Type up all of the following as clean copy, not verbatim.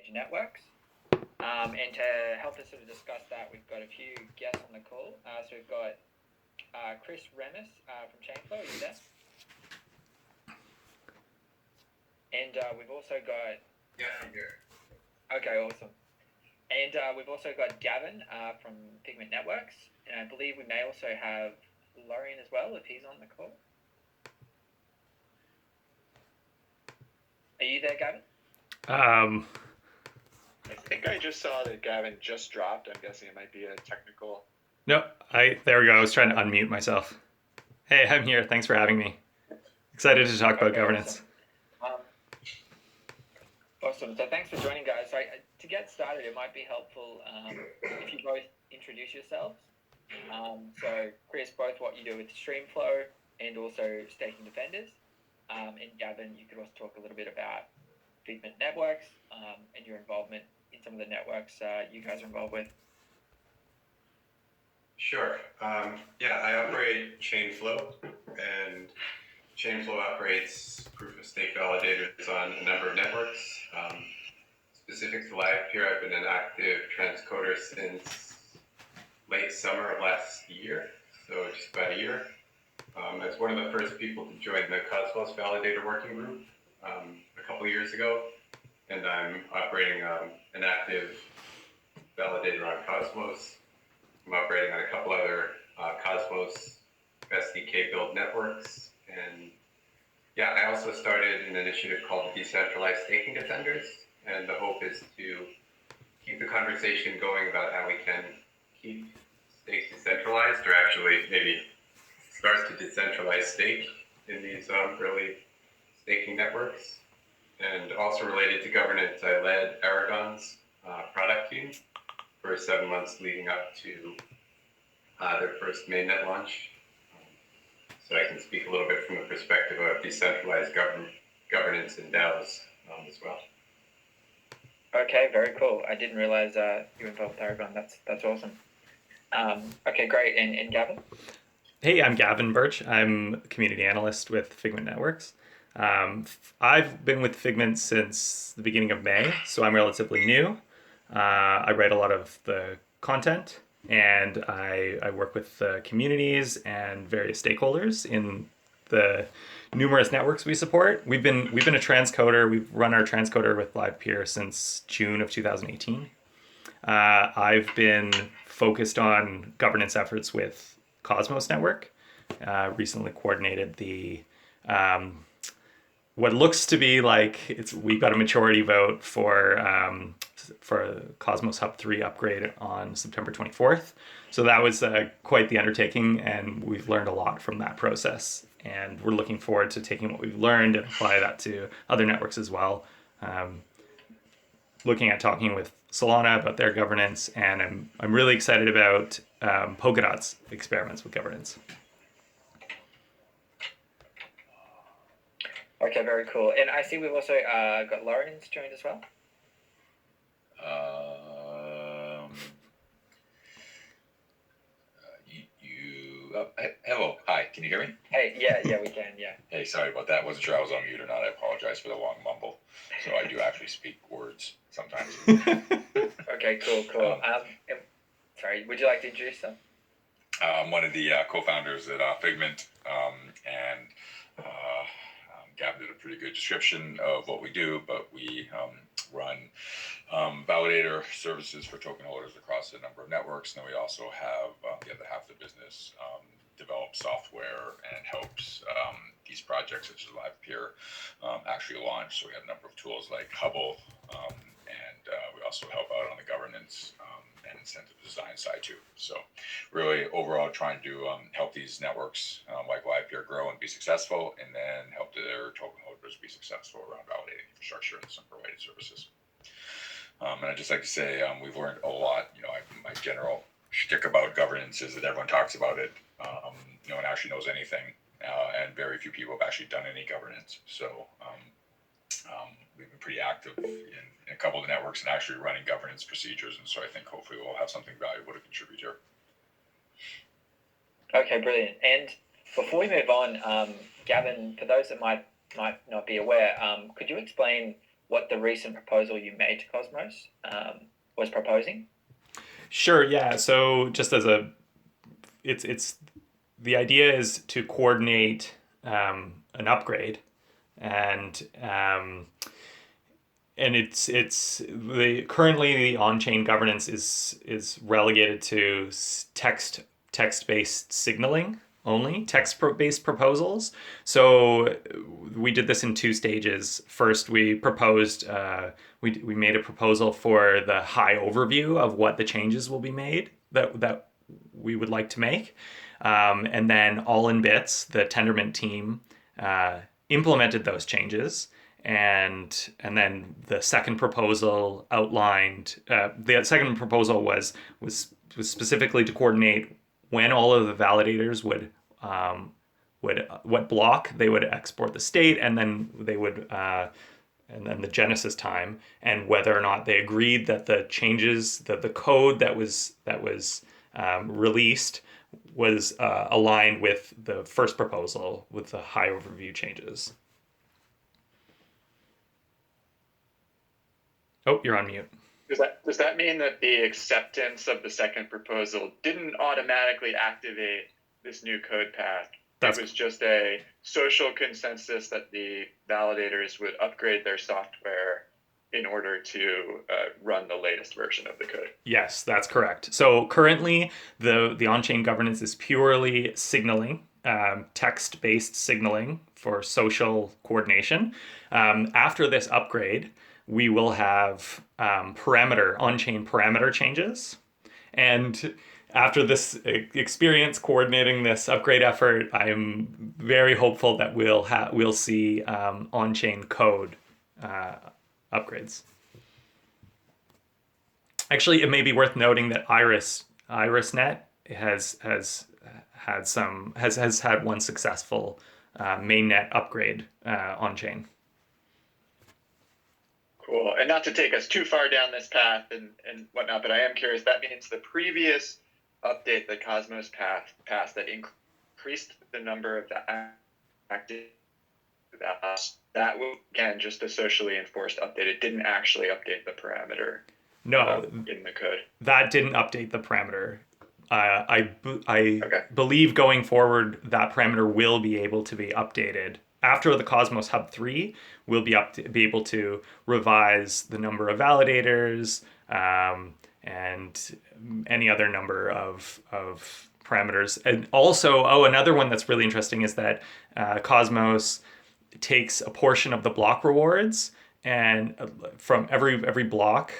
major networks. And to help us sort of discuss that, we've got a few guests on the call. So we've got Remus from Chainflow. Are you there? And we've also got... Yeah, I'm here. Okay, awesome. And we've also got Gavin from Figment Networks. And I believe we may also have Lorian as well, if he's on the call. Are you there, Gavin? I think I just saw that Gavin just dropped. I'm guessing it might be a technical... No, there we go. I was trying to unmute myself. Hey, I'm here. Thanks for having me. Excited to talk about governance. Awesome. So thanks for joining, guys. So to get started, it might be helpful if you both introduce yourselves. So Chris, both what you do with Streamflow and also Staking Defenders. And Gavin, you could also talk a little bit about Figment Networks and your involvement in some of the networks you guys are involved with. Sure. I operate Chainflow, and Chainflow operates proof-of-stake validators on a number of networks. Specific to Livepeer, I've been an active transcoder since late summer of last year, so just about a year. As one of the first people to join the Cosmos Validator Working Group a couple of years ago, and I'm operating an active validator on Cosmos. I'm operating on a couple other Cosmos SDK build networks, and I also started an initiative called the Decentralized Staking Defenders, and the hope is to keep the conversation going about how we can keep stakes decentralized, or actually maybe start to decentralize stake in these early staking networks. And also related to governance, I led Aragon's product team for 7 months leading up to their first mainnet launch. So I can speak a little bit from the perspective of decentralized governance in DAOs as well. Okay, very cool. I didn't realize you were involved with Aragon. That's awesome. Okay, great. And Gavin? Hey, I'm Gavin Birch. I'm a community analyst with Figment Networks. I've been with Figment since the beginning of May, so I'm relatively new. I write a lot of the content, and I work with the communities and various stakeholders in the numerous networks we support. We've been a transcoder. We've run our transcoder with Livepeer since June of 2018. I've been focused on governance efforts with Cosmos Network. Recently coordinated the what looks to be like we got a majority vote for Cosmos Hub 3 upgrade on September 24th. So that was quite the undertaking, and we've learned a lot from that process. And we're looking forward to taking what we've learned and apply that to other networks as well. Looking at talking with Solana about their governance, and I'm really excited about Polkadot's experiments with governance. Okay, very cool. And I see we've also got Lawrence joined as well. Hello, hi, can you hear me? Hey, yeah, we can, yeah. Hey, sorry about that. Wasn't sure I was on mute or not. I apologize for the long mumble. So I do actually speak words sometimes. Okay, cool. Sorry, would you like to introduce them? I'm one of the co-founders at Figment, and Gavin did a pretty good description of what we do, but we run validator services for token holders across a number of networks. And then we also have the other half of the business develops software and helps these projects such as Livepeer actually launch. So we have a number of tools like Hubble, and we also help out on the governance and incentive design side too. So really overall trying to help these networks like Livepeer grow and be successful, and then help their token holders be successful around validating infrastructure and some related services. And I'd just like to say we've learned a lot. My general shtick about governance is that everyone talks about it. No one actually knows anything, and very few people have actually done any governance. So we've been pretty active in a couple of the networks and actually running governance procedures. And so I think hopefully we'll have something valuable to contribute here. Okay, brilliant. And before we move on, Gavin, for those that might not be aware, could you explain what the recent proposal you made to Cosmos was proposing? Sure. Yeah. So just as it's the idea is to coordinate an upgrade, and it's the currently the on-chain governance is relegated to text-based signaling only, text-based proposals. So we did this in two stages. First, we proposed we made a proposal for the high overview of what the changes will be made that we would like to make, and then All in Bits, the Tendermint team, implemented those changes. And then the second proposal outlined the second proposal was specifically to coordinate when all of the validators would what block they would export the state, and then they would and then the genesis time, and whether or not they agreed that the changes, that the code that was released was aligned with the first proposal with the high overview changes. Oh, you're on mute. Does that mean that the acceptance of the second proposal didn't automatically activate this new code path? It was just a social consensus that the validators would upgrade their software in order to run the latest version of the code. Yes, that's correct. So currently, the on-chain governance is purely signaling, text-based signaling for social coordination. After this upgrade, we will have on-chain parameter changes. And after this experience coordinating this upgrade effort, I am very hopeful that we'll see on-chain code upgrades. Actually, it may be worth noting that IrisNet has had one successful mainnet upgrade on-chain. Cool. And not to take us too far down this path and whatnot, but I am curious, that means the previous update that Cosmos passed that increased the number of the active values, that was, again, just a socially enforced update. It didn't actually update the parameter in the code. That didn't update the parameter. I believe going forward, that parameter will be able to be updated. After the Cosmos Hub 3, we'll be able to revise the number of validators and any other number of parameters. And also, another one that's really interesting is that Cosmos takes a portion of the block rewards and from every block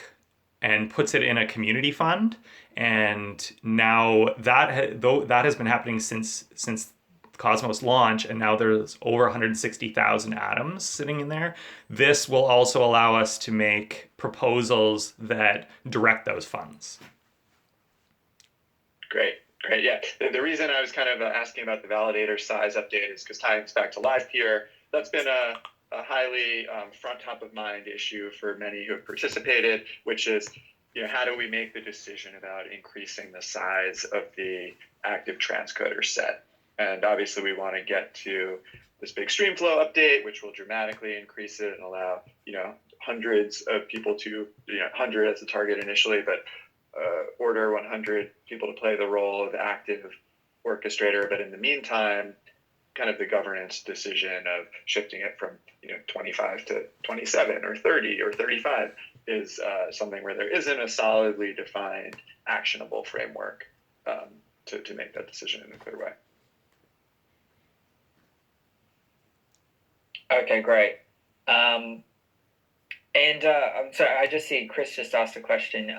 and puts it in a community fund. And now that has been happening since Cosmos launch, and now there's over 160,000 atoms sitting in there. This will also allow us to make proposals that direct those funds. Great. Yeah. The reason I was kind of asking about the validator size update is because tying this back to Livepeer, that's been a highly front top of mind issue for many who have participated, which is, how do we make the decision about increasing the size of the active transcoder set? And obviously we want to get to this big Streamflow update, which will dramatically increase it and allow, hundreds of people to, 100 as a target initially, but order 100 people to play the role of active orchestrator. But in the meantime, kind of the governance decision of shifting it from, 25 to 27 or 30 or 35 is something where there isn't a solidly defined, actionable framework to make that decision in a clear way. Okay, great. So I just see Chris just asked a question.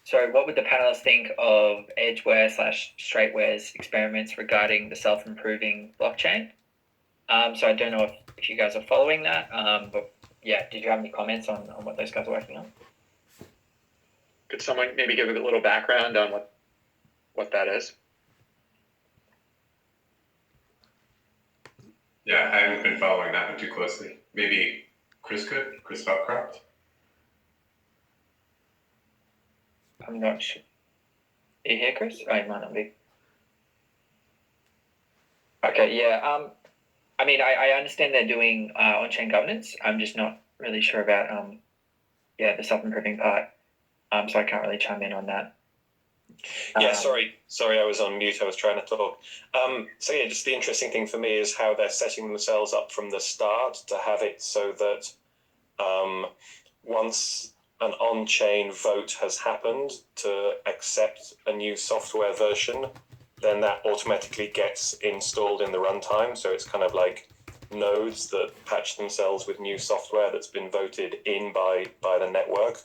So what would the panelists think of Edgeware/Straightware's experiments regarding the self-improving blockchain? So I don't know if you guys are following that, but yeah, did you have any comments on what those guys are working on? Could someone maybe give a little background on what that is? Yeah, I haven't been following that one too closely. Maybe Chris could? Chris Hopcroft? I'm not sure. Are you here, Chris? Oh, you might not be. Okay, yeah. I mean, I understand they're doing on-chain governance. I'm just not really sure about the self-improving part. So I can't really chime in on that. Yeah, sorry, I was on mute. I was trying to talk. So yeah, just the interesting thing for me is how they're setting themselves up from the start to have it so that once an on-chain vote has happened to accept a new software version, then that automatically gets installed in the runtime. So it's kind of like nodes that patch themselves with new software that's been voted in by the network.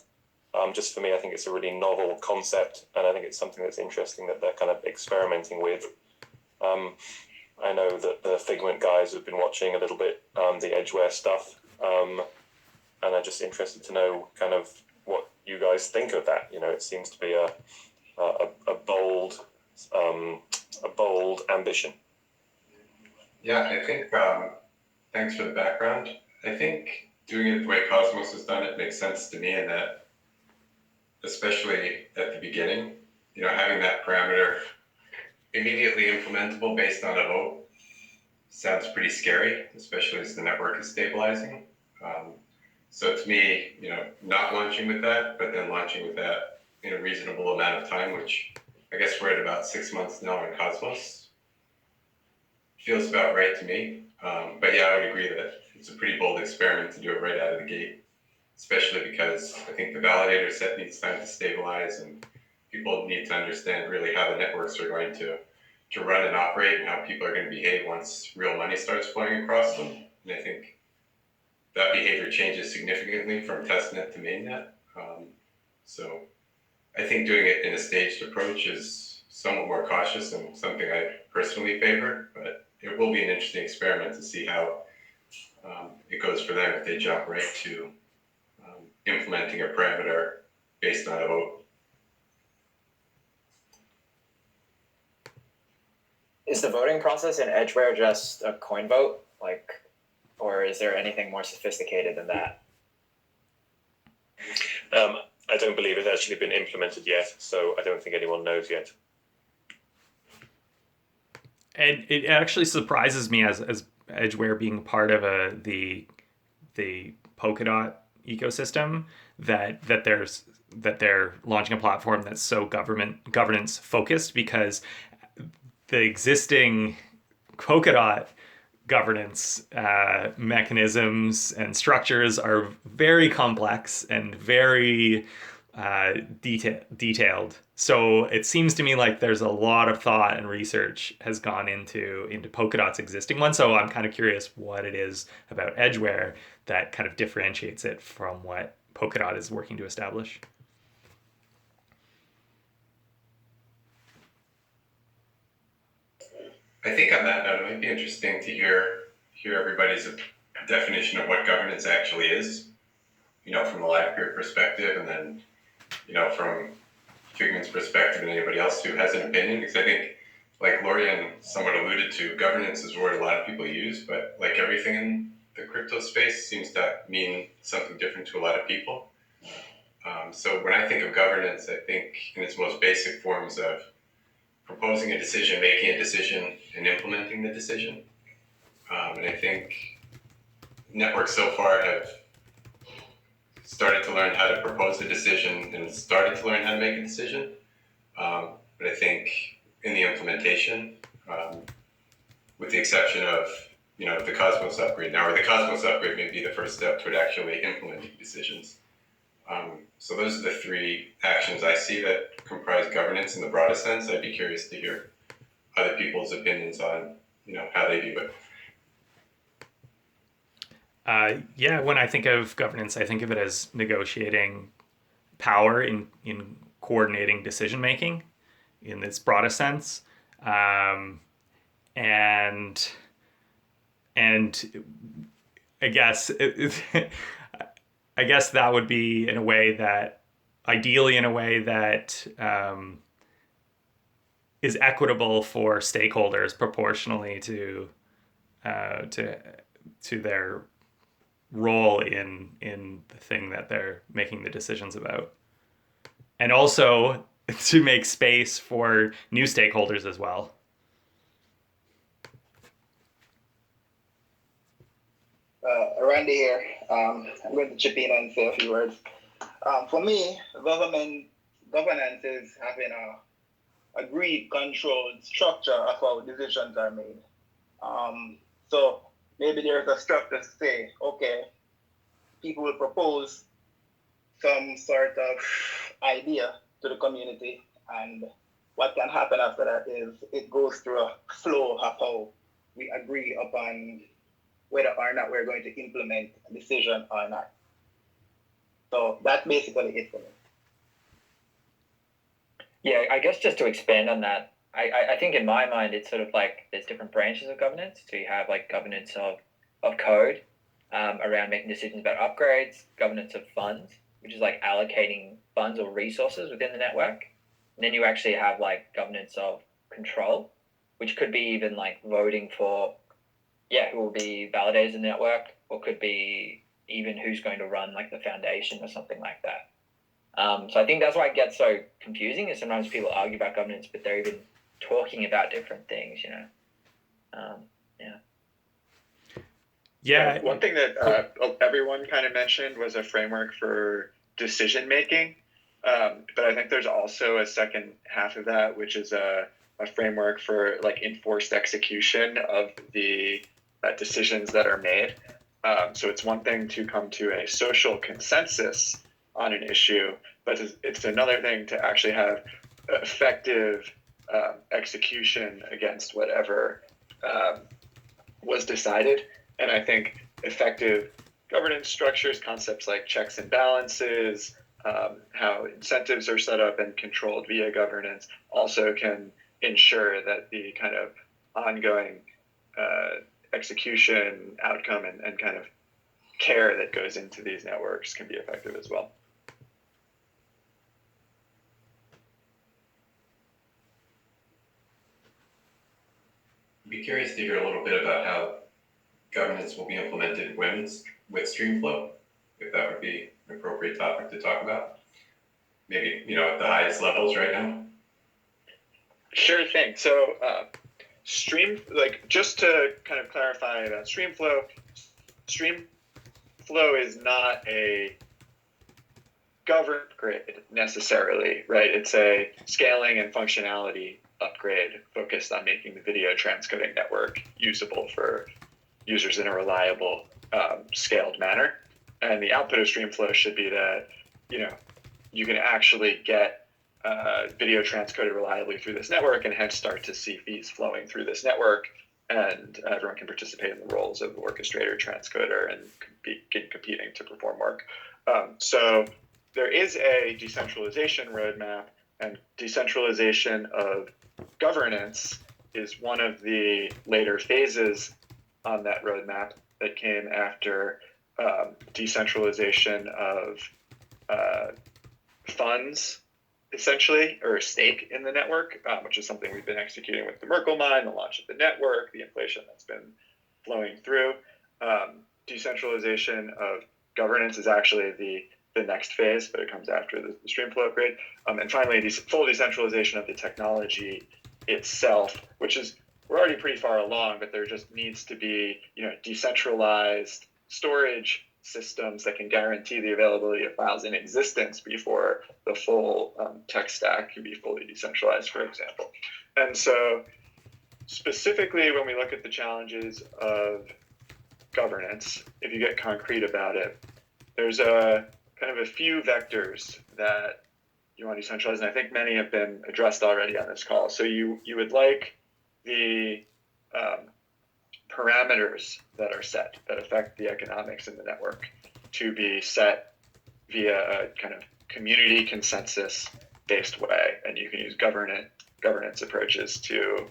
Just for me, I think it's a really novel concept, and I think it's something that's interesting that they're kind of experimenting with. I know that the Figment guys have been watching a little bit the Edgeware stuff, and I'm just interested to know kind of what you guys think of that. You know, it seems to be a bold ambition. Yeah, I think, thanks for the background. I think doing it the way Cosmos has done it makes sense to me in that, especially at the beginning, you know, having that parameter immediately implementable based on a vote sounds pretty scary, especially as the network is stabilizing. So to me, you know, not launching with that, but then launching with that in a reasonable amount of time, which I guess we're at about 6 months now on Cosmos, feels about right to me. But yeah, I would agree that it's a pretty bold experiment to do it right out of the gate, especially because I think the validator set needs time to stabilize and people need to understand really how the networks are going to run and operate and how people are going to behave once real money starts flowing across them. And I think that behavior changes significantly from testnet to mainnet. So I think doing it in a staged approach is somewhat more cautious and something I personally favor, but it will be an interesting experiment to see how it goes for them if they jump right to implementing a parameter based on a vote. Is the voting process in Edgeware just a coin vote, or is there anything more sophisticated than that? I don't believe it's actually been implemented yet, so I don't think anyone knows yet. And it actually surprises me as Edgeware being part of the Polkadot ecosystem that they're launching a platform that's so governance focused, because the existing Polkadot governance mechanisms and structures are very complex and very detailed. So it seems to me like there's a lot of thought and research has gone into Polkadot's existing one. So I'm kind of curious what it is about Edgeware that kind of differentiates it from what Polkadot is working to establish. I think on that note, it might be interesting to hear everybody's definition of what governance actually is, you know, from a Livepeer perspective, and then, you know, from Figment's perspective and anybody else who has an opinion. Because I think, like Lorian somewhat alluded to, governance is a word a lot of people use, but like everything in the crypto space seems to mean something different to a lot of people. So when I think of governance, I think in its most basic forms of proposing a decision, making a decision, and implementing the decision. And I think networks so far have started to learn how to propose a decision and started to learn how to make a decision. But I think in the implementation, with the exception of, you know, the Cosmos upgrade now, or the Cosmos upgrade may be the first step toward actually implementing decisions. So those are the three actions I see that comprise governance in the broadest sense. I'd be curious to hear other people's opinions on, you know, how they view it. When I think of governance, I think of it as negotiating power in coordinating decision making in its broadest sense, and I guess I guess that would be ideally in a way that is equitable for stakeholders proportionally to their role in the thing that they're making the decisions about, and also to make space for new stakeholders as well. Randy here. I'm going to chip in and say a few words. For me, governance is having a agreed, controlled structure of how decisions are made. So maybe there's a structure to say, okay, people will propose some sort of idea to the community, and what can happen after that is it goes through a flow of how we agree upon whether or not we're going to implement a decision or not. So that's basically it for me. Yeah, I guess just to expand on that, I think in my mind it's sort of like there's different branches of governance. So you have like governance of code around making decisions about upgrades, governance of funds, which is like allocating funds or resources within the network. And then you actually have like governance of control, which could be even like voting for who will be validators in the network, or could be even who's going to run like the foundation or something like that. So I think that's why it gets so confusing, is sometimes people argue about governance, but they're even talking about different things, you know. Yeah. One thing that everyone kind of mentioned was a framework for decision making, but I think there's also a second half of that, which is a framework for like enforced execution of the decisions that are made. So it's one thing to come to a social consensus on an issue, but it's another thing to actually have effective execution against whatever was decided. And I think effective governance structures, concepts like checks and balances, how incentives are set up and controlled via governance, also can ensure that the kind of ongoing execution, outcome, and kind of care that goes into these networks can be effective as well. I'd be curious to hear a little bit about how governance will be implemented with Streamflow, if that would be an appropriate topic to talk about. Maybe, at the highest levels right now. Sure thing. So just to kind of clarify about Streamflow is not a governed grid necessarily, right? It's a scaling and functionality upgrade focused on making the video transcoding network usable for users in a reliable, scaled manner. And the output of Streamflow should be that, you can actually get video transcoded reliably through this network, and hence start to see feeds flowing through this network, and everyone can participate in the roles of orchestrator, transcoder, and competing to perform work. So there is a decentralization roadmap, and decentralization of governance is one of the later phases on that roadmap that came after decentralization of funds, essentially, or a stake in the network, which is something we've been executing with the Merkle mine, the launch of the network, the inflation that's been flowing through. Decentralization of governance is actually the next phase, but it comes after the Streamflow upgrade. And finally, full decentralization of the technology itself, which is, we're already pretty far along, but there just needs to be, decentralized storage systems that can guarantee the availability of files in existence before the full tech stack can be fully decentralized, for example. And so specifically when we look at the challenges of governance, if you get concrete about it, there's a kind of a few vectors that you want to decentralize, and I think many have been addressed already on this call. So you would like the parameters that are set that affect the economics in the network to be set via a kind of community consensus based way, and you can use governance approaches to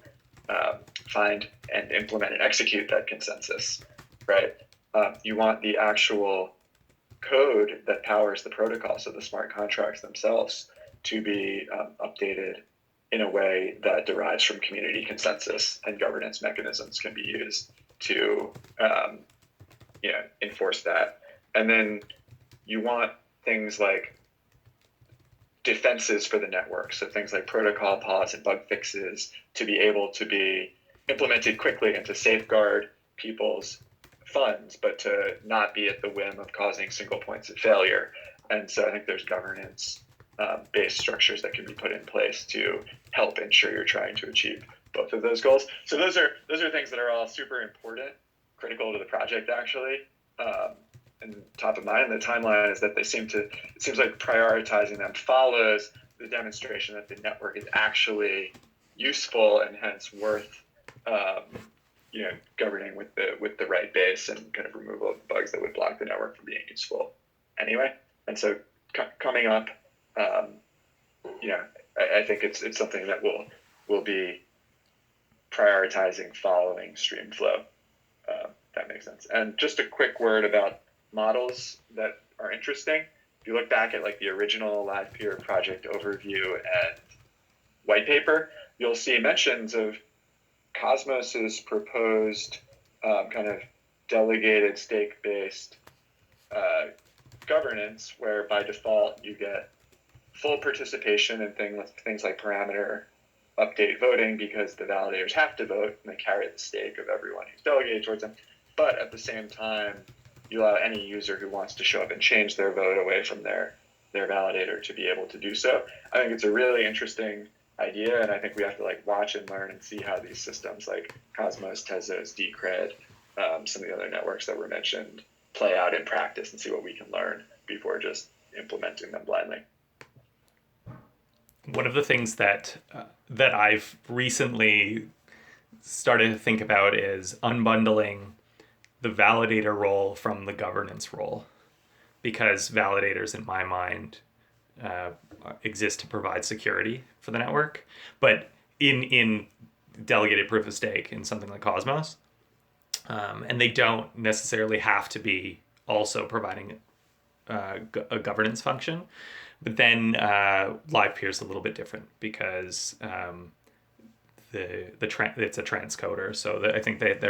find and implement and execute that consensus, right? You want the actual code that powers the protocol, so the smart contracts themselves, to be updated in a way that derives from community consensus, and governance mechanisms can be used to enforce that. And then you want things like defenses for the network, so things like protocol pause and bug fixes to be able to be implemented quickly and to safeguard people's funds, but to not be at the whim of causing single points of failure. And so I think there's governance based structures that can be put in place to help ensure you're trying to achieve both of those goals. So those are things that are all super important, critical to the project actually, and top of mind. The timeline is that it seems like prioritizing them follows the demonstration that the network is actually useful and hence worth governing with the right base and kind of removal of bugs that would block the network from being useful anyway. And so coming up, I think it's something that we'll be prioritizing following Streamflow. That makes sense. And just a quick word about models that are interesting. If you look back at like the original Livepeer project overview and white paper, you'll see mentions of Cosmos's proposed kind of delegated stake-based governance, where by default you get full participation in things like parameter update voting because the validators have to vote and they carry the stake of everyone who's delegated towards them. But at the same time, you allow any user who wants to show up and change their vote away from their validator to be able to do so. I think it's a really interesting idea, and I think we have to like watch and learn and see how these systems like Cosmos, Tezos, Decred, some of the other networks that were mentioned play out in practice and see what we can learn before just implementing them blindly. One of the things that I've recently started to think about is unbundling the validator role from the governance role, because validators, in my mind, exist to provide security for the network, but in delegated proof of stake in something like Cosmos, and they don't necessarily have to be also providing a governance function. But then Livepeer is a little bit different because it's a transcoder, so I think that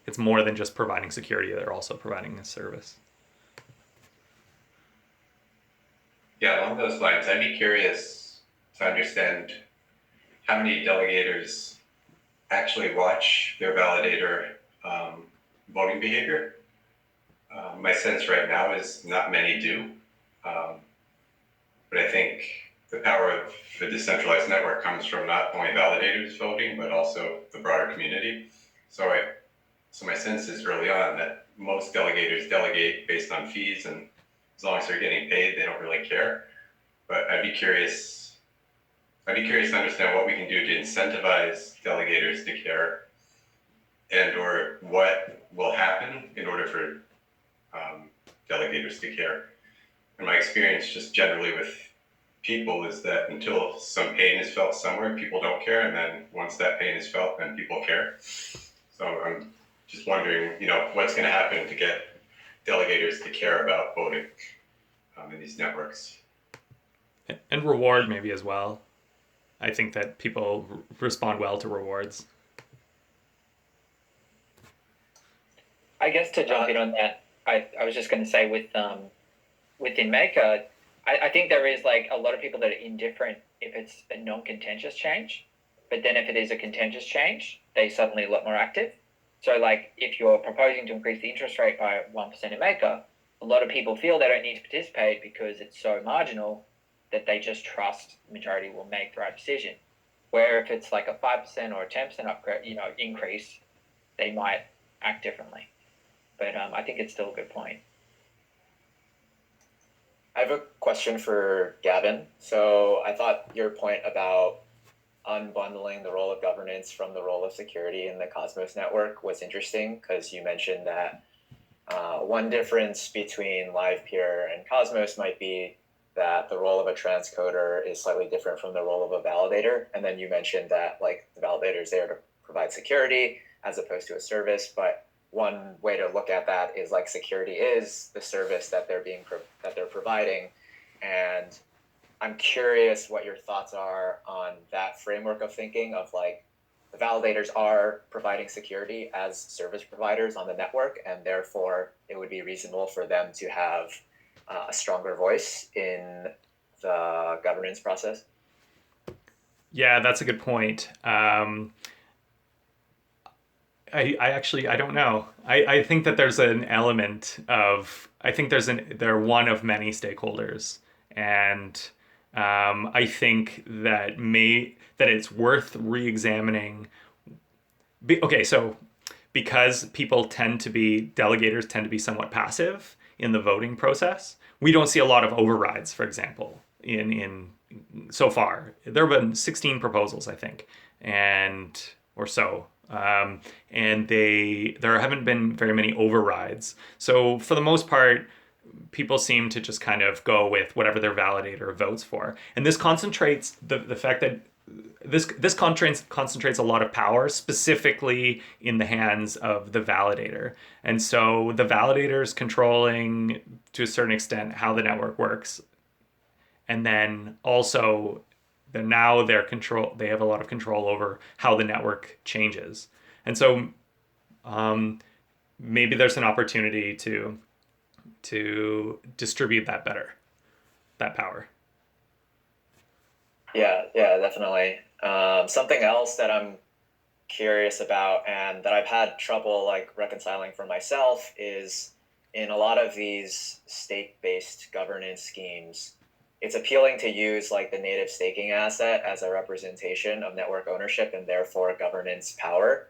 it's more than just providing security; they're also providing a service. Yeah, along those lines, I'd be curious to understand how many delegators actually watch their validator voting behavior. My sense right now is not many do, but I think the power of the decentralized network comes from not only validators voting, but also the broader community. So my sense is early on that most delegators delegate based on fees, and as long as they're getting paid, they don't really care. But I'd be curious to understand what we can do to incentivize delegators to care, and or what will happen in order for delegators to care. And my experience just generally with people is that until some pain is felt somewhere, people don't care, and then once that pain is felt, then people care. So I'm just wondering, what's going to happen to get delegators to care about voting in these networks. And reward maybe as well. I think that people respond well to rewards. I guess to jump in on that, I was just going to say within Maker, I think there is like a lot of people that are indifferent if it's a non-contentious change, but then if it is a contentious change, they suddenly a lot more active. So like if you're proposing to increase the interest rate by 1% in Maker, a lot of people feel they don't need to participate because it's so marginal that they just trust the majority will make the right decision. Where if it's like a 5% or a 10% upgrade, increase, they might act differently. But I think it's still a good point. I have a question for Gavin. So I thought your point about unbundling the role of governance from the role of security in the Cosmos network was interesting, because you mentioned that one difference between Livepeer and Cosmos might be that the role of a transcoder is slightly different from the role of a validator. And then you mentioned that like the validator is there to provide security as opposed to a service. But one way to look at that is like security is the service that they're providing. And I'm curious what your thoughts are on that framework of thinking of like the validators are providing security as service providers on the network, and therefore it would be reasonable for them to have a stronger voice in the governance process. Yeah, that's a good point. I actually I don't know. I think that there's an element of I think they're one of many stakeholders, and I think that it's worth re-examining. Okay, so because delegators tend to be somewhat passive in the voting process, we don't see a lot of overrides, for example, in so far. There have been 16 proposals, I think, and or so. And there haven't been very many overrides. So for the most part, people seem to just kind of go with whatever their validator votes for. And this concentrates the fact that this concentrates a lot of power specifically in the hands of the validator. And so the validator is controlling to a certain extent how the network works. And then also they have a lot of control over how the network changes. And so maybe there's an opportunity to distribute that better, that power. Yeah, definitely. Something else that I'm curious about and that I've had trouble like reconciling for myself is in a lot of these stake-based governance schemes, it's appealing to use like the native staking asset as a representation of network ownership and therefore governance power.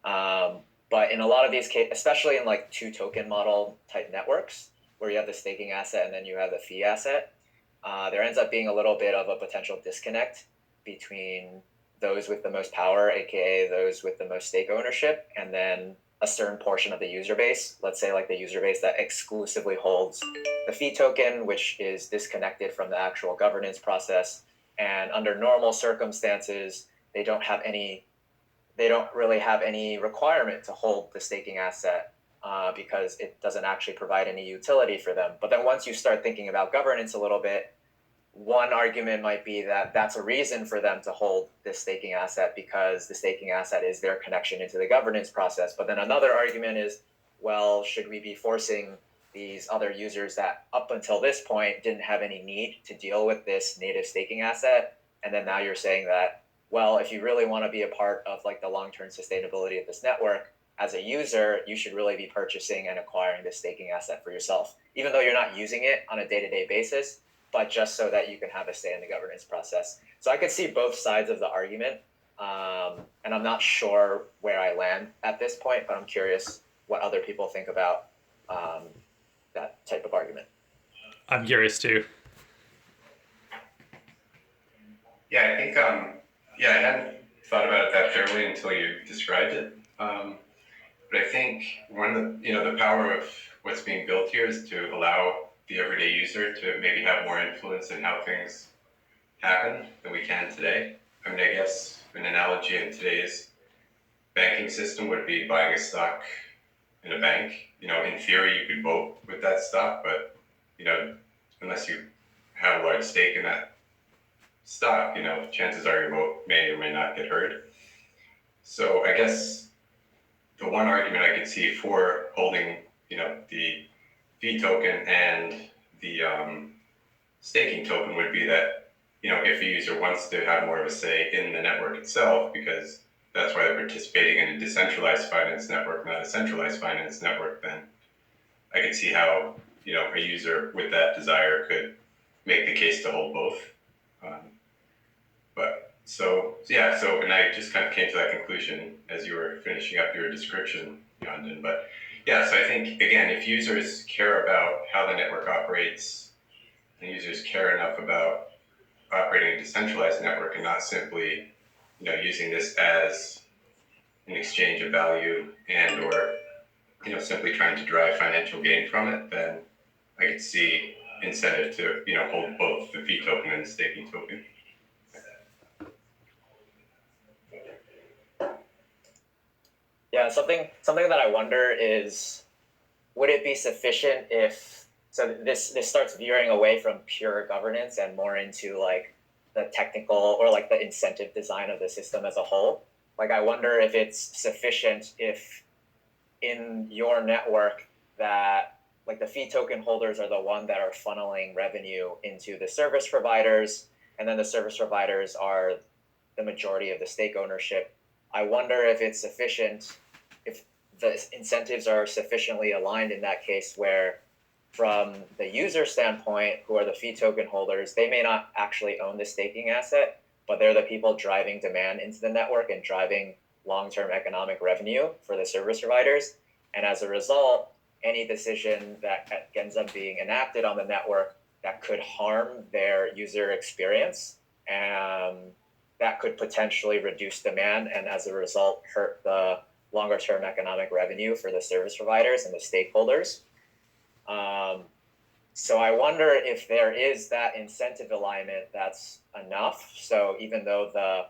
But in a lot of these cases, especially in like two token model type networks where you have the staking asset and then you have the fee asset, there ends up being a little bit of a potential disconnect between those with the most power, aka those with the most stake ownership, and then a certain portion of the user base. Let's say like the user base that exclusively holds the fee token, which is disconnected from the actual governance process. And under normal circumstances, they don't really have any requirement to hold the staking asset because it doesn't actually provide any utility for them. But then once you start thinking about governance a little bit, one argument might be that that's a reason for them to hold this staking asset because the staking asset is their connection into the governance process. But then another argument is, well, should we be forcing these other users that up until this point didn't have any need to deal with this native staking asset? And then now you're saying that, well, if you really want to be a part of like the long-term sustainability of this network, as a user, you should really be purchasing and acquiring this staking asset for yourself, even though you're not using it on a day-to-day basis, but just so that you can have a say in the governance process. So I could see both sides of the argument, and I'm not sure where I land at this point, but I'm curious what other people think about that type of argument. I'm curious too. Yeah, I think I hadn't thought about it that thoroughly until you described it. But I think one of the power of what's being built here is to allow the everyday user to maybe have more influence in how things happen than we can today. I mean, I guess an analogy in today's banking system would be buying a stock in a bank. In theory, you could vote with that stock, but, unless you have a large stake in that stock, chances are your vote may or may not get heard. So I guess the one argument I could see for holding, the fee token and the staking token would be that, if a user wants to have more of a say in the network itself, because that's why they're participating in a decentralized finance network, not a centralized finance network, then I could see how, a user with that desire could make the case to hold both. And I just kind of came to that conclusion as you were finishing up your description, Yondon. But yeah, so I think, again, if users care about how the network operates, and users care enough about operating a decentralized network and not simply, using this as an exchange of value and or, simply trying to derive financial gain from it, then I could see incentive to, hold both the fee token and the staking token. Yeah, something that I wonder is, would it be sufficient if this starts veering away from pure governance and more into like the technical or like the incentive design of the system as a whole? Like, I wonder if it's sufficient if in your network that like the fee token holders are the one that are funneling revenue into the service providers, and then the service providers are the majority of the stake ownership. I wonder if it's sufficient the incentives are sufficiently aligned in that case where from the user standpoint, who are the fee token holders, they may not actually own the staking asset, but they're the people driving demand into the network and driving long-term economic revenue for the service providers. And as a result, any decision that ends up being enacted on the network that could harm their user experience, that could potentially reduce demand and as a result hurt the longer-term economic revenue for the service providers and the stakeholders. So I wonder if there is that incentive alignment that's enough. So even though the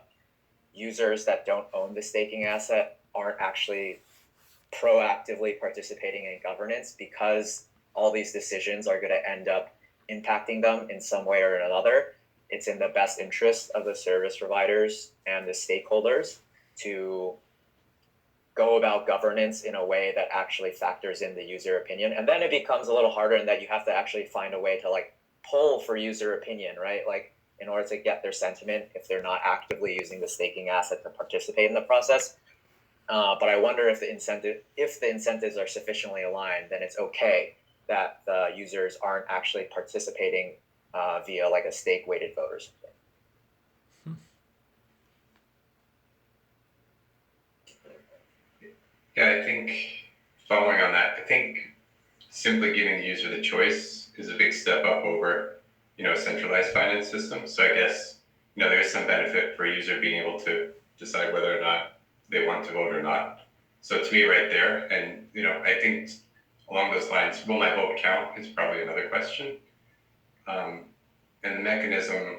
users that don't own the staking asset aren't actually proactively participating in governance, because all these decisions are going to end up impacting them in some way or another, it's in the best interest of the service providers and the stakeholders to go about governance in a way that actually factors in the user opinion. And then it becomes a little harder in that you have to actually find a way to like poll for user opinion, right? Like in order to get their sentiment if they're not actively using the staking asset to participate in the process. But I wonder if the incentives are sufficiently aligned, then it's okay that the users aren't actually participating via like a stake weighted vote or something. Yeah, I think following on that, I think simply giving the user the choice is a big step up over, a centralized finance system. So I guess, there is some benefit for a user being able to decide whether or not they want to vote or not. So to me right there, and, I think along those lines, will my vote count is probably another question. And the mechanism,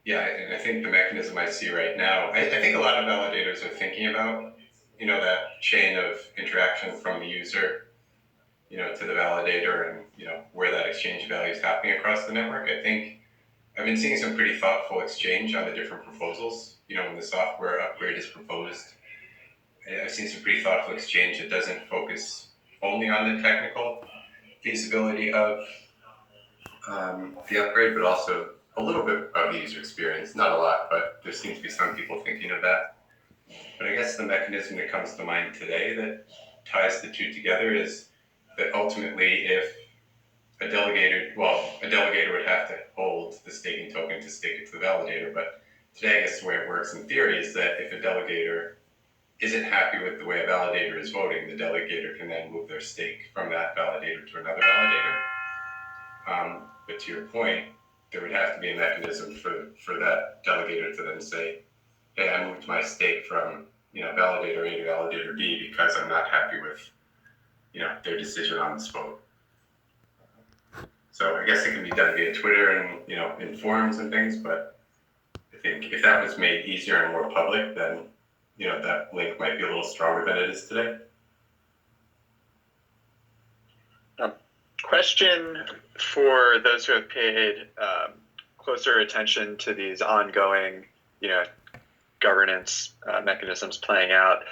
and I think the mechanism I see right now, I think a lot of validators are thinking about, that chain of interaction from the user, to the validator and, where that exchange of value is happening across the network. I think I've been seeing some pretty thoughtful exchange on the different proposals. When the software upgrade is proposed, I've seen some pretty thoughtful exchange that doesn't focus only on the technical feasibility of the upgrade, but also a little bit of the user experience. Not a lot, but there seems to be some people thinking of that. But I guess the mechanism that comes to mind today that ties the two together is that ultimately if a delegator would have to hold the staking token to stake it to the validator, but today I guess the way it works in theory is that if a delegator isn't happy with the way a validator is voting, the delegator can then move their stake from that validator to another validator. But to your point, there would have to be a mechanism for that delegator to then say, hey, I moved my stake from validator A to validator B because I'm not happy with their decision on this vote. So I guess it can be done via Twitter and in forums and things, but I think if that was made easier and more public, then that link might be a little stronger than it is today. Question for those who have paid closer attention to these ongoing, governance mechanisms playing out.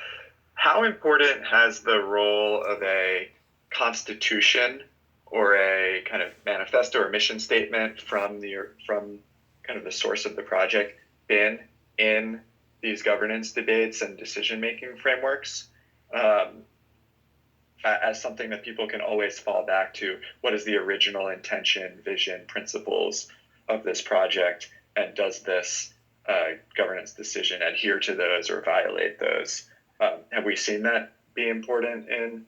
How important has the role of a constitution or a kind of manifesto or mission statement from kind of the source of the project been in these governance debates and decision-making frameworks? As something that people can always fall back to, what is the original intention, vision, principles of this project, and does this governance decision adhere to those or violate those? Have we seen that be important in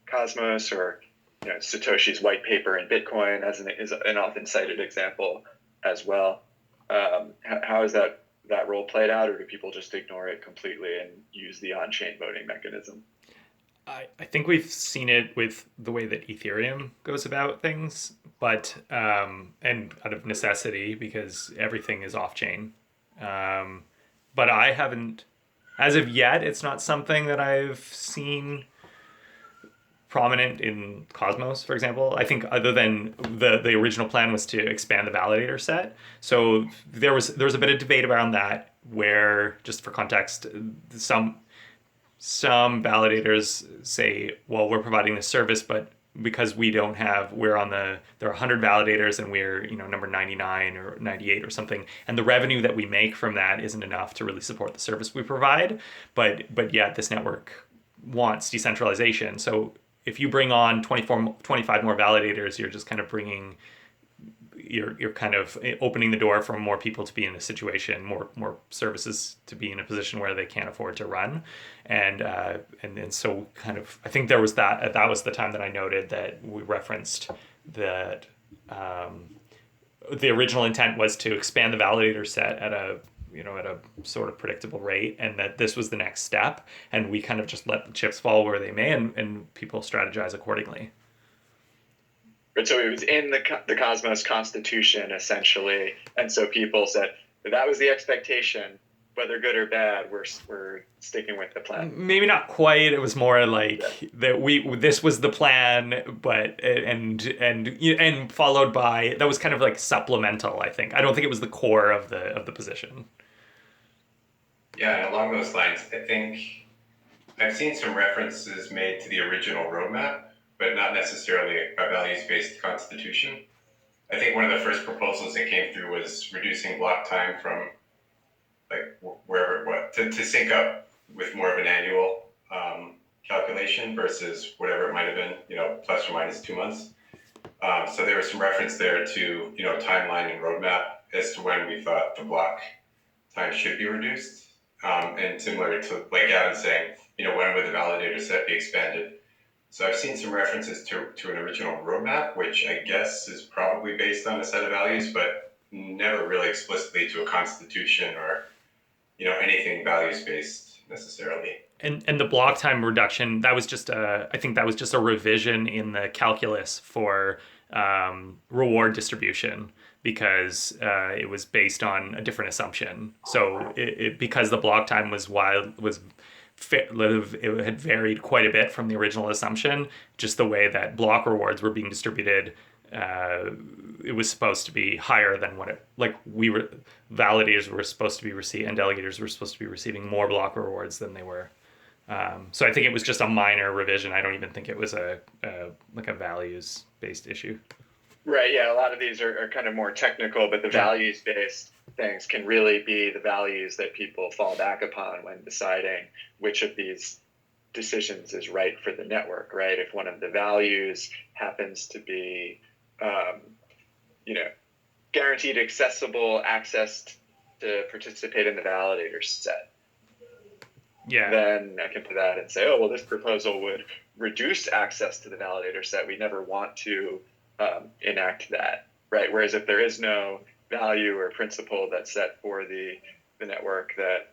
Cosmos, or Satoshi's white paper in Bitcoin is an often cited example as well? How has that role played out, or do people just ignore it completely and use the on-chain voting mechanism? I think we've seen it with the way that Ethereum goes about things, but and out of necessity because everything is off-chain. But I haven't, as of yet, it's not something that I've seen prominent in Cosmos, for example. I think other than the original plan was to expand the validator set. So there was a bit of debate around that where, just for context, some validators say, well, we're providing this service, but because we're on there are 100 validators and we're, number 99 or 98 or something. And the revenue that we make from that isn't enough to really support the service we provide. But yet this network wants decentralization. So if you bring on 25 more validators, you're just kind of you're kind of opening the door for more people to be in a situation, more services to be in a position where they can't afford to run, and so kind of I think there was that was the time that I noted that we referenced that the original intent was to expand the validator set at a sort of predictable rate, and that this was the next step, and we kind of just let the chips fall where they may, and people strategize accordingly. Right, so it was in the Cosmos Constitution, essentially, and so people said that was the expectation, whether good or bad, we're sticking with the plan. Maybe not quite. It was more like that this was the plan, but and followed by that was kind of like supplemental. I think I don't think it was the core of the position. Yeah, and along those lines, I think I've seen some references made to the original roadmap, but not necessarily a values-based constitution. I think one of the first proposals that came through was reducing block time from like wherever it was to sync up with more of an annual calculation versus whatever it might have been, plus or minus 2 months. So there was some reference there to, timeline and roadmap as to when we thought the block time should be reduced. And similar to like Gavin saying, when would the validator set be expanded? So I've seen some references to an original roadmap, which I guess is probably based on a set of values, but never really explicitly to a constitution or, anything values-based necessarily. And the block time reduction, that was just I think that was just a revision in the calculus for reward distribution, because it was based on a different assumption. So because the block time it had varied quite a bit from the original assumption, just the way that block rewards were being distributed, it was supposed to be higher than validators were supposed to be receiving, and delegators were supposed to be receiving more block rewards than they were. So I think it was just a minor revision. I don't even think it was a values-based issue. Right, yeah, a lot of these are kind of more technical, but the values-based things can really be the values that people fall back upon when deciding which of these decisions is right for the network, right? If one of the values happens to be, guaranteed accessible access to participate in the validator set, then I can put that and say, oh, well, this proposal would reduce access to the validator set. We never want to enact that, right? Whereas if there is no value or principle that's set for the network that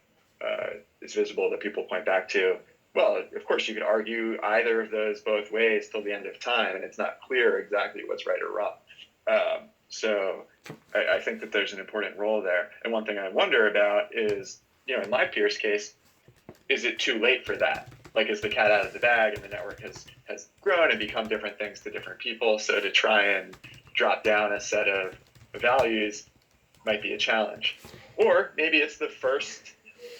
is visible that people point back to, well, of course you could argue either of those both ways till the end of time, and it's not clear exactly what's right or wrong. So I think that there's an important role there. And one thing I wonder about is, in Livepeer's case, is it too late for that? Like, is the cat out of the bag and the network has grown and become different things to different people? So to try and drop down a set of values might be a challenge. Or maybe it's the first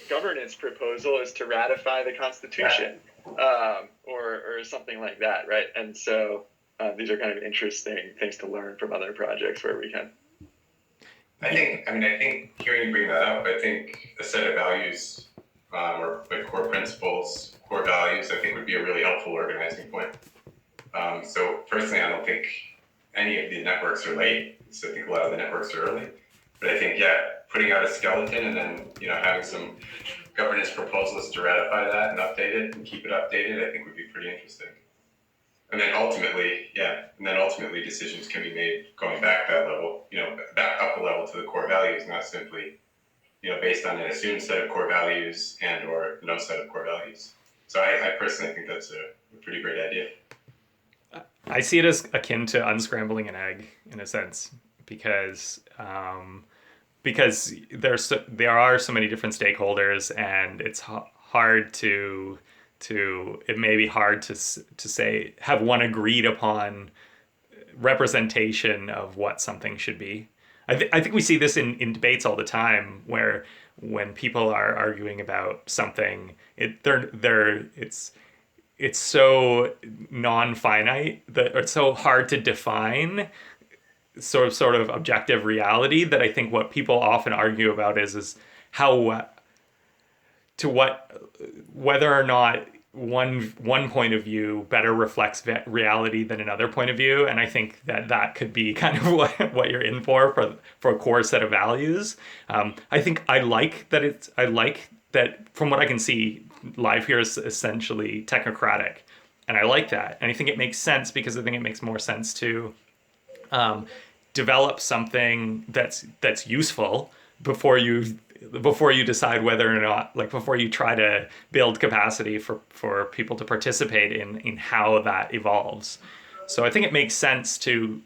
governance proposal is to ratify the Constitution, or something like that, right? And so these are kind of interesting things to learn from other projects where we can. I think hearing you bring that up, I think a set of values or like core principles, core values, I think would be a really helpful organizing point. So personally, I don't think any of the networks are late. So I think a lot of the networks are early. But I think, putting out a skeleton and then, having some governance proposals to ratify that and update it and keep it updated, I think would be pretty interesting. And then ultimately decisions can be made going back that level, back up a level to the core values, not simply, based on an assumed set of core values and or no set of core values. So I personally think that's a pretty great idea. I see it as akin to unscrambling an egg in a sense, because there are so many different stakeholders, and it's hard to it may be hard to say have one agreed upon representation of what something should be. I think we see this in debates all the time, where when people are arguing about something, it's so non-finite or it's so hard to define sort of objective reality, that I think what people often argue about is how whether or not one point of view better reflects reality than another point of view, and I think that could be kind of what you're in for a core set of values. I think I like that from what I can see, Livepeer is essentially technocratic, and I like that, and I think it makes sense because I think it makes more sense to develop something that's useful before you decide whether or not, like, before you try to build capacity for people to participate in how that evolves. So I think it makes sense to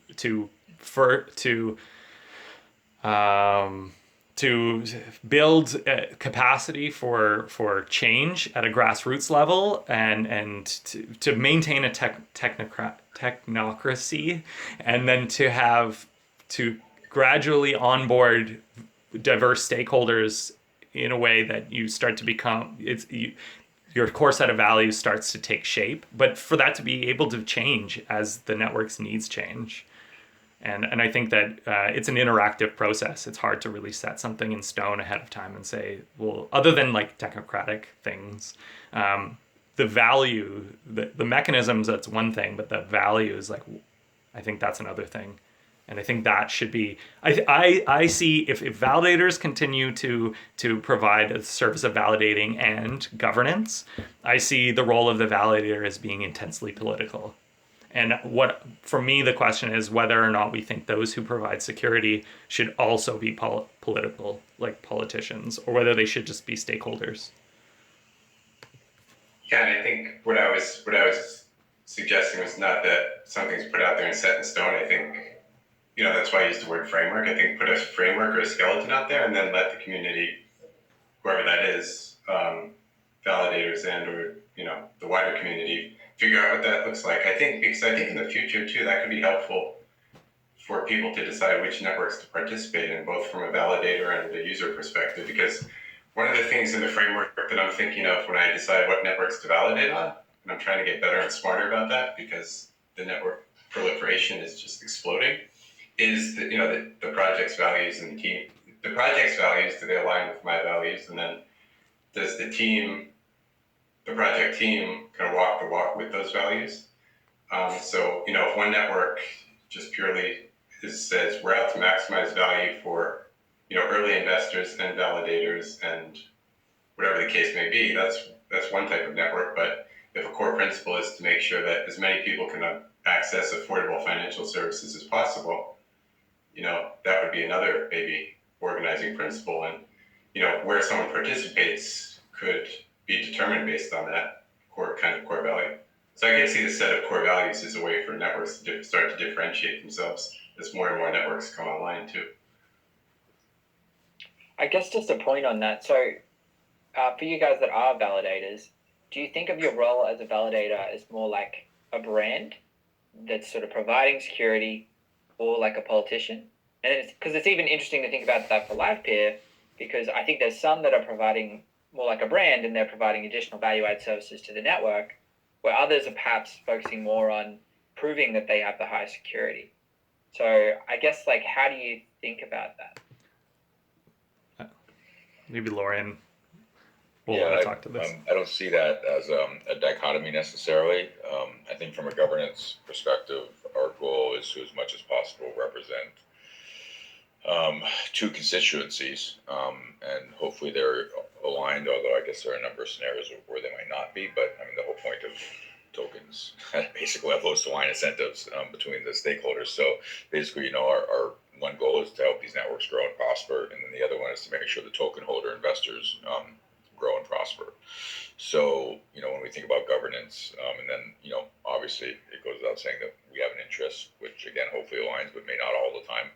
build capacity for change at a grassroots level, and to maintain a technocracy, and then to gradually onboard diverse stakeholders in a way that you start to become your core set of values starts to take shape, but for that to be able to change as the network's needs change. And I think that it's an interactive process. It's hard to really set something in stone ahead of time and say, well, other than like technocratic things, the value, the mechanisms, that's one thing, but the value is, like, I think that's another thing. And I think that should be, I see if validators continue to provide a service of validating and governance, I see the role of the validator as being intensely political. And for me, the question is whether or not we think those who provide security should also be political, like politicians, or whether they should just be stakeholders. Yeah, and I think what I was suggesting was not that something's put out there and set in stone. I think, that's why I use the word framework. I think put a framework or a skeleton out there, and then let the community, whoever that is, validators and or the wider community, figure out what that looks like. Because I think in the future too, that could be helpful for people to decide which networks to participate in, both from a validator and a user perspective. Because one of the things in the framework that I'm thinking of when I decide what networks to validate on, and I'm trying to get better and smarter about that because the network proliferation is just exploding, is the project's values and the team. The project's values, do they align with my values? And then does the project team kind of walk the walk with those values? So, if one network just purely says we're out to maximize value for, early investors and validators and whatever the case may be, that's one type of network. But if a core principle is to make sure that as many people can access affordable financial services as possible, that would be another maybe organizing principle. And, where someone participates could be determined based on that core value. So I can see the set of core values as a way for networks to start to differentiate themselves as more and more networks come online too. I guess just a point on that. So for you guys that are validators, do you think of your role as a validator as more like a brand that's sort of providing security, or like a politician? And because it's even interesting to think about that for Livepeer, because I think there's some that are providing more like a brand and they're providing additional value-add services to the network, where others are perhaps focusing more on proving that they have the high security. So I guess, like, how do you think about that? Maybe Lauren will Yeah, talk to this. I don't see that as a dichotomy necessarily. I think from a governance perspective, our goal is to, as much as possible, represent two constituencies, and hopefully they're aligned, although I guess there are a number of scenarios where they might not be. But I mean, the whole point of tokens at a basic level is to align incentives between the stakeholders. So basically, our one goal is to help these networks grow and prosper, and then the other one is to make sure the token holder investors grow and prosper. So, when we think about governance, and then, obviously it goes without saying that we have an interest, which again, hopefully aligns, but may not all the time.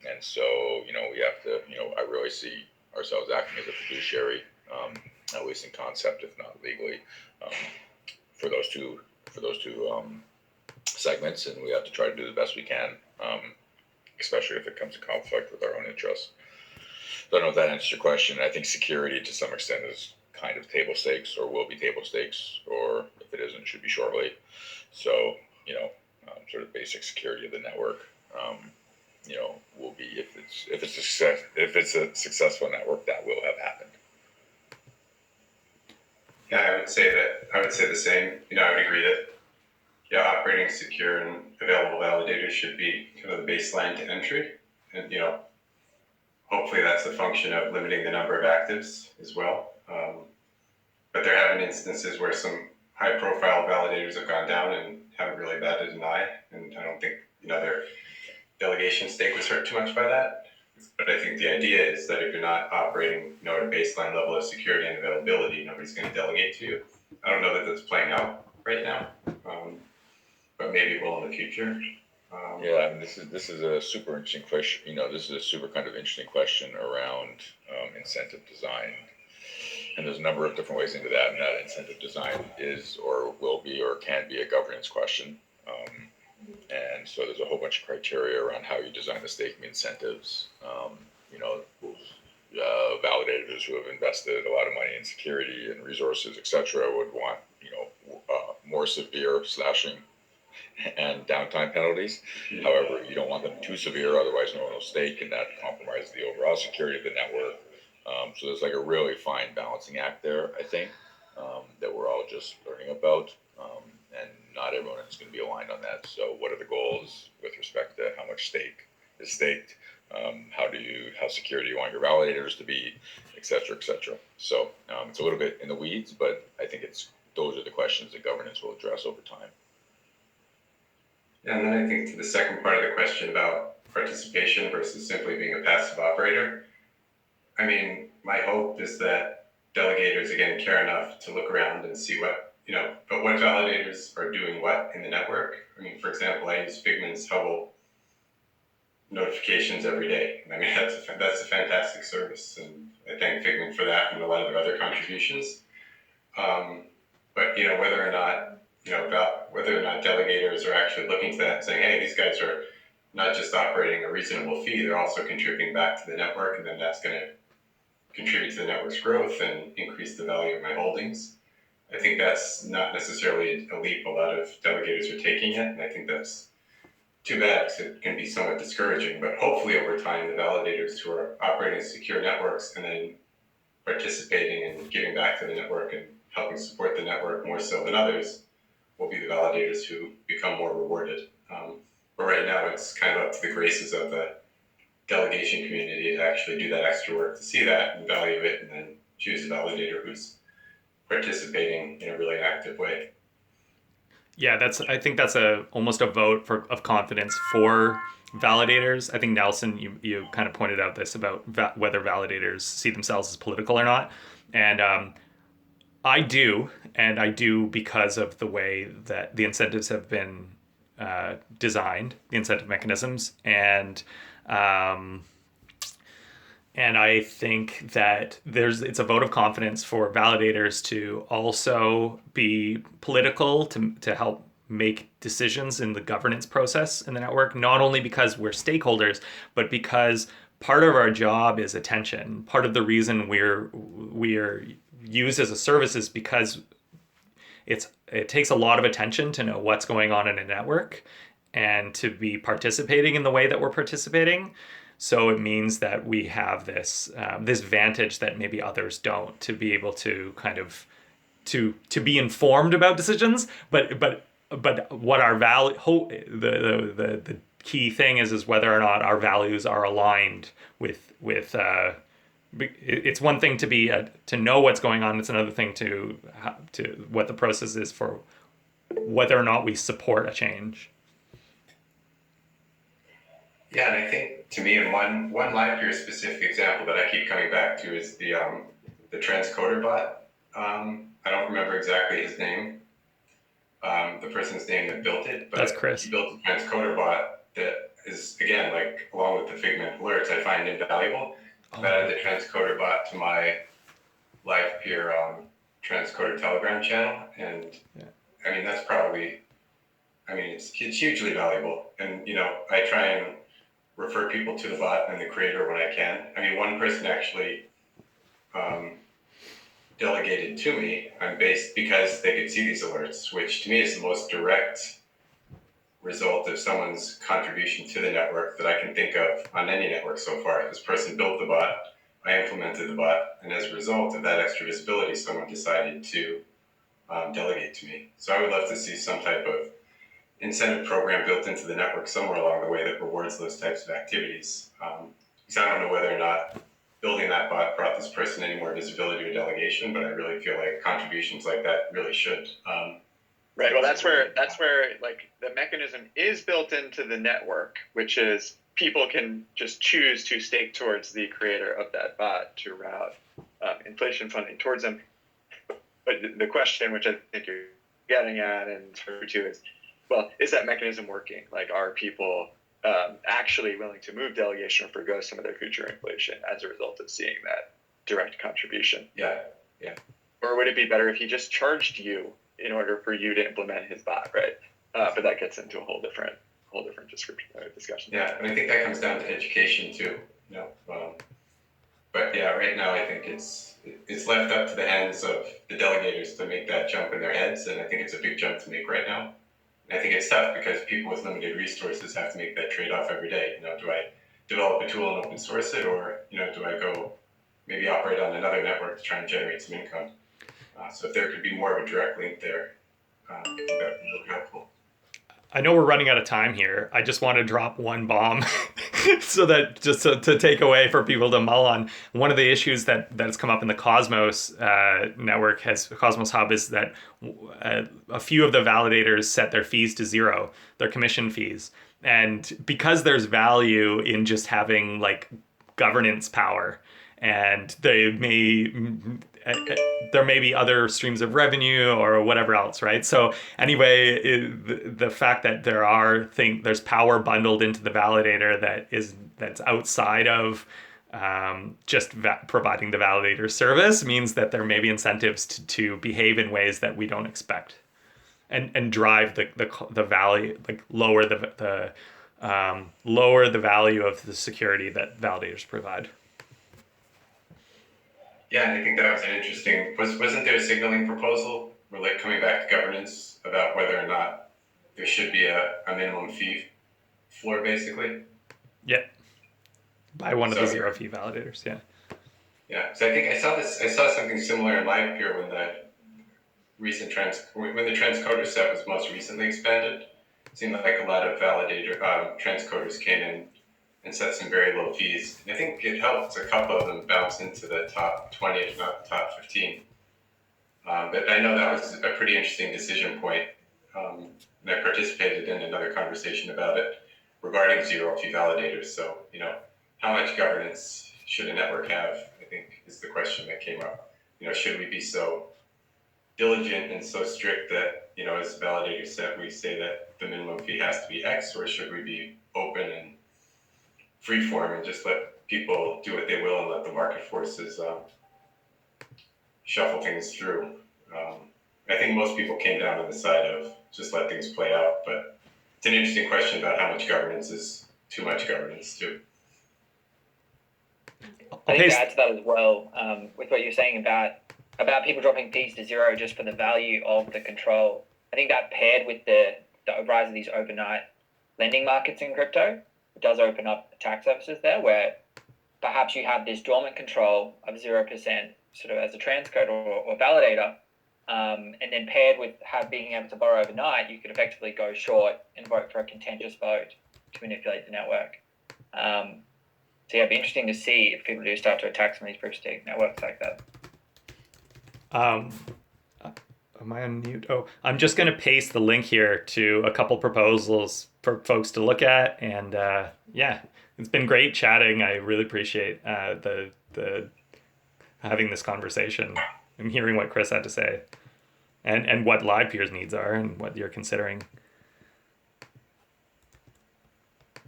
And so, we have to, I really see ourselves acting as a fiduciary, at least in concept, if not legally, for those two segments. And we have to try to do the best we can, especially if it comes to conflict with our own interests. So I don't know if that answers your question. I think security to some extent is kind of table stakes, or will be table stakes, or if it isn't, should be shortly. So, sort of basic security of the network, will be, if it's a successful network, that will have happened. Yeah, I would say that I would say the same. I would agree that operating secure and available validators should be kind of the baseline to entry, and hopefully that's a function of limiting the number of actives as well. But there have been instances where some high-profile validators have gone down and haven't really batted an eye, and I don't think their delegation stake was hurt too much by that. But I think the idea is that if you're not operating at a baseline level of security and availability, nobody's going to delegate to you. I don't know that that's playing out right now, but maybe it will in the future. Yeah, I mean, this is a super interesting question. This is a super kind of interesting question around incentive design, and there's a number of different ways into that. And that incentive design is, or will be, or can be a governance question. And so there's a whole bunch of criteria around how you design the staking incentives. Validators who have invested a lot of money in security and resources, etc., would want more severe slashing and downtime penalties. However, you don't want them too severe, otherwise no one will stake, and that compromises the overall security of the network. So there's like a really fine balancing act there, I think, that we're all just learning about, and not everyone is going to be aligned on that. So what are the goals with respect to how much stake is staked? How secure do you want your validators to be, et cetera, et cetera. So it's a little bit in the weeds, but I think those are the questions that governance will address over time. And then I think to the second part of the question about participation versus simply being a passive operator, I mean, my hope is that delegators, again, care enough to look around and see what validators are doing what in the network. I mean, for example, I use Figment's Hubble notifications every day. I mean, that's a fantastic service, and I thank Figment for that and a lot of their other contributions. But whether or not delegators are actually looking to that and saying, hey, these guys are not just operating a reasonable fee, they're also contributing back to the network, and then that's going to contribute to the network's growth and increase the value of my holdings. I think that's not necessarily a leap a lot of delegators are taking yet, and I think that's too bad because it can be somewhat discouraging. But hopefully over time, the validators who are operating secure networks and then participating and giving back to the network and helping support the network more so than others will be the validators who become more rewarded. But right now, it's kind of up to the graces of the delegation community to actually do that extra work to see that and value it, and then choose a validator who's participating in a really active way. Yeah, I think that's almost a vote of confidence for validators. I think Nelson, you kind of pointed out this about whether validators see themselves as political or not, and I do because of the way that the incentives have been designed, the incentive mechanisms, and I think that it's a vote of confidence for validators to also be political, to help make decisions in the governance process in the network, not only because we're stakeholders, but because part of our job is attention. Part of the reason we're used as a service is because it takes a lot of attention to know what's going on in a network and to be participating in the way that we're participating. So it means that we have this vantage that maybe others don't, to be able to kind of to be informed about decisions. But what our the key thing is whether or not our values are aligned with. It's one thing to know what's going on. It's another thing to what the process is for whether or not we support a change. Yeah, and I think to me, one Livepeer specific example that I keep coming back to is the transcoder bot. I don't remember exactly his name, the person's name that built it, but that's Chris. He built a transcoder bot that is, again, like along with the Figment alerts, I find invaluable. I've added the transcoder bot to my Livepeer transcoder Telegram channel, and I mean that's probably, it's hugely valuable, and I try and refer people to the bot and the creator when I can. I mean, one person actually delegated to me because they could see these alerts, which to me is the most direct result of someone's contribution to the network that I can think of on any network so far. This person built the bot, I implemented the bot, and as a result of that extra visibility, someone decided to delegate to me. So I would love to see some type of incentive program built into the network somewhere along the way that rewards those types of activities. Because I don't know whether or not building that bot brought this person any more visibility or delegation, but I really feel like contributions like that really should. Right. Well, that's where like the mechanism is built into the network, which is people can just choose to stake towards the creator of that bot to route inflation funding towards them. But the question, which I think you're getting at and referring to, is, well, is that mechanism working? Like, are people actually willing to move delegation or forgo some of their future inflation as a result of seeing that direct contribution? Yeah. Or would it be better if he just charged you in order for you to implement his bot, right? But that gets into a whole different discussion. Yeah, and I think that comes down to education too. But yeah, right now I think it's left up to the hands of the delegators to make that jump in their heads, and I think it's a big jump to make right now. And I think it's tough because people with limited resources have to make that trade-off every day. Do I develop a tool and open source it, or do I go maybe operate on another network to try and generate some income? So if there could be more of a direct link there, I think that would be really helpful. I know we're running out of time here. I just want to drop one bomb so that just to take away for people to mull on. One of the issues that has come up in the Cosmos network, Cosmos Hub, is that a few of the validators set their fees to zero, their commission fees. And because there's value in just having like governance power, and there may be other streams of revenue or whatever else, right? So anyway, the fact that there's power bundled into the validator that's outside of just providing the validator service means that there may be incentives to behave in ways that we don't expect, and drive the value, like lower the value of the security that validators provide. Yeah, and I think that was an interesting. Wasn't there a signaling proposal, coming back to governance, about whether or not there should be a minimum fee floor, basically? Yeah, by one of the zero fee validators. Yeah. Yeah. So I think I saw something similar in Livepeer when the transcoder set was most recently expanded. It seemed like a lot of transcoders came in and set some very low fees. And I think it helped a couple of them bounce into the top 20, if not the top 15. But I know that was a pretty interesting decision point. And I participated in another conversation about it regarding zero fee validators. So, how much governance should a network have, I think, is the question that came up. Should we be so diligent and so strict that, as validators said, we say that the minimum fee has to be X, or should we be open and free form and just let people do what they will and let the market forces shuffle things through? I think most people came down on the side of just let things play out, but it's an interesting question about how much governance is too much governance too. I think to add to that as well, with what you're saying about people dropping fees to zero just for the value of the control, I think that paired with the rise of these overnight lending markets in crypto, it does open up attack surfaces there where perhaps you have this dormant control of 0% sort of as a transcode or validator, and then paired with being able to borrow overnight, you could effectively go short and vote for a contentious vote to manipulate the network. So yeah, it'd be interesting to see if people do start to attack some of these proof-of-stake networks like that. Am I on mute? Oh, I'm just going to paste the link here to a couple proposals for folks to look at. And yeah, it's been great chatting. I really appreciate the having this conversation and hearing what Chris had to say and what Livepeer's needs are and what you're considering.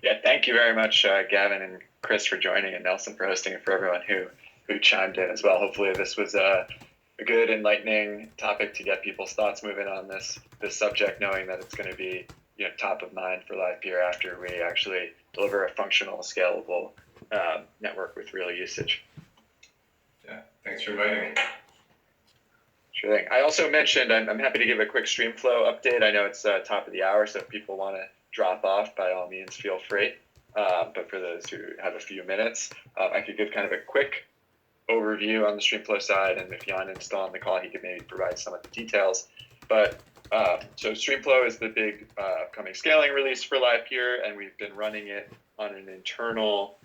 Yeah, thank you very much, Gavin and Chris, for joining, and Nelson for hosting, and for everyone who chimed in as well. Hopefully this was a good, enlightening topic to get people's thoughts moving on this subject, knowing that it's going to be top of mind for Livepeer after we actually deliver a functional, scalable network with real usage. Yeah, thanks for inviting me. Sure thing. I also mentioned I'm happy to give a quick Streamflow update. I know it's top of the hour, so if people want to drop off, by all means, feel free. But for those who have a few minutes, I could give kind of a quick overview on the Streamflow side, and if Jan is still on the call, he could maybe provide some of the details. But so Streamflow is the big upcoming scaling release for Livepeer, and we've been running it on an internal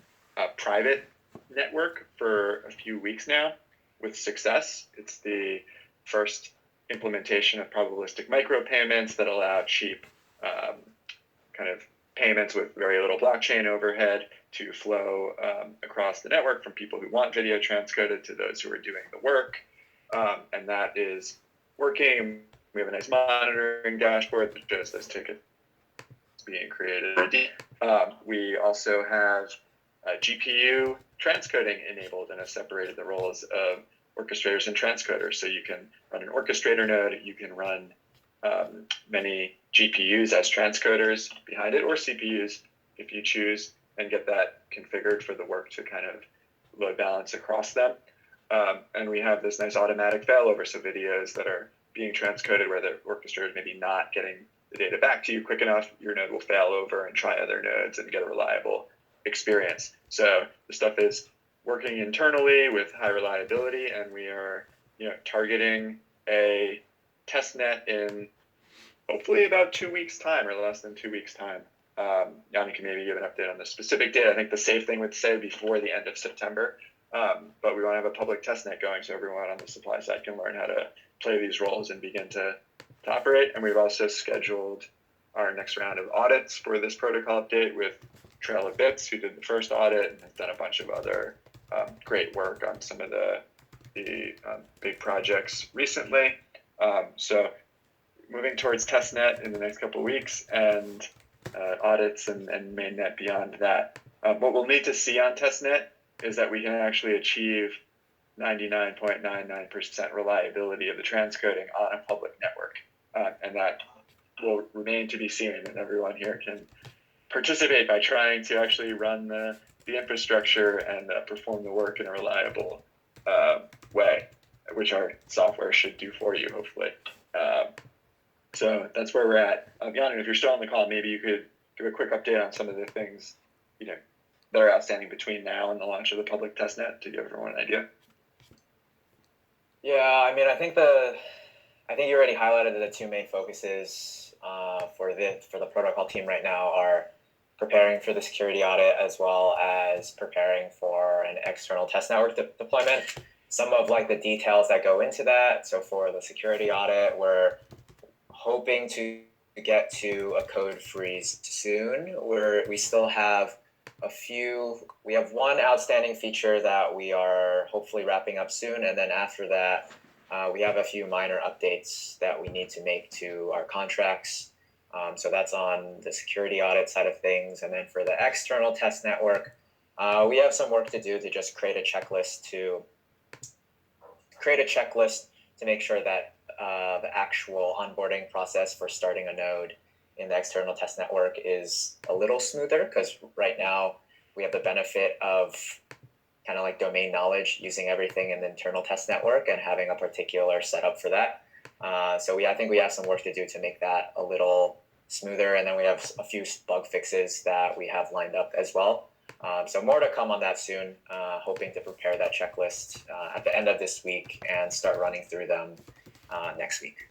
private network for a few weeks now with success. It's the first implementation of probabilistic micropayments that allow cheap kind of payments with very little blockchain overhead to flow across the network from people who want video transcoded to those who are doing the work. And that is working. We have a nice monitoring dashboard that shows those tickets being created. We also have GPU transcoding enabled and have separated the roles of orchestrators and transcoders. So you can run an orchestrator node, you can run many GPUs as transcoders behind it, or CPUs if you choose, and get that configured for the work to kind of load balance across them. And we have this nice automatic failover, so videos that are being transcoded where the orchestrator is maybe not getting the data back to you quick enough, your node will fail over and try other nodes and get a reliable experience. So the stuff is working internally with high reliability, and we are targeting a test net in hopefully about 2 weeks' time or less than 2 weeks' time. Yanni can maybe give an update on the specific date. I think the safe thing would say before the end of September, but we want to have a public test net going so everyone on the supply side can learn how to play these roles and begin to operate. And we've also scheduled our next round of audits for this protocol update with Trail of Bits, who did the first audit and has done a bunch of other great work on some of the big projects recently. So moving towards testnet in the next couple of weeks, and audits and mainnet beyond that. What we'll need to see on testnet is that we can actually achieve 99.99% reliability of the transcoding on a public network. And that will remain to be seen, and everyone here can participate by trying to actually run the infrastructure and perform the work in a reliable way, which our software should do for you, hopefully. So that's where we're at. Jan, if you're still on the call, maybe you could give a quick update on some of the things that are outstanding between now and the launch of the public testnet to give everyone an idea. Yeah, I mean, I think you already highlighted the two main focuses for the protocol team right now are preparing for the security audit as well as preparing for an external test network deployment. Some of the details that go into that. So for the security audit, we're hoping to get to a code freeze soon. We still have we have one outstanding feature that we are hopefully wrapping up soon. And then after that, we have a few minor updates that we need to make to our contracts. So that's on the security audit side of things. And then for the external test network, we have some work to do to just create a checklist to make sure that the actual onboarding process for starting a node in the external test network is a little smoother, because right now we have the benefit of kind of domain knowledge, using everything in the internal test network and having a particular setup for that. So I think we have some work to do to make that a little smoother, and then we have a few bug fixes that we have lined up as well. So more to come on that soon, hoping to prepare that checklist at the end of this week and start running through them next week.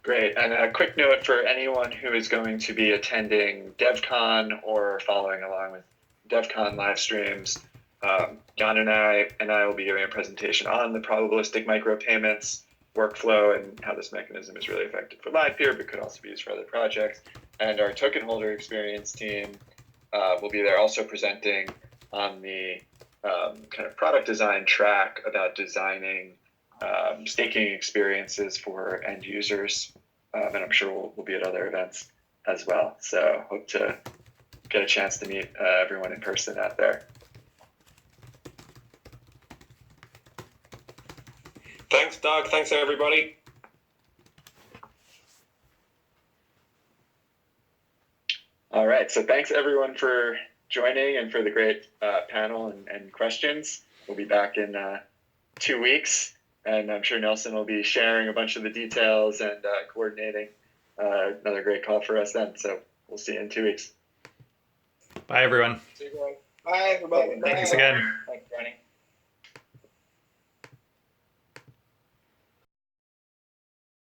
Great. And a quick note for anyone who is going to be attending DevCon or following along with DevCon live streams, Jan and I will be giving a presentation on the probabilistic micropayments workflow and how this mechanism is really effective for Livepeer, but could also be used for other projects. And our token holder experience team will be there also presenting on the kind of product design track about designing staking experiences for end users. And I'm sure we'll be at other events as well. So hope to get a chance to meet everyone in person out there. Thanks, Doug. Thanks, everybody. All right. So thanks, everyone, for joining and for the great panel and questions. We'll be back in 2 weeks. And I'm sure Nelson will be sharing a bunch of the details and coordinating another great call for us then. So we'll see you in 2 weeks. Bye, everyone. See you guys. Bye, everybody. Thanks Thanks again. Thanks for joining.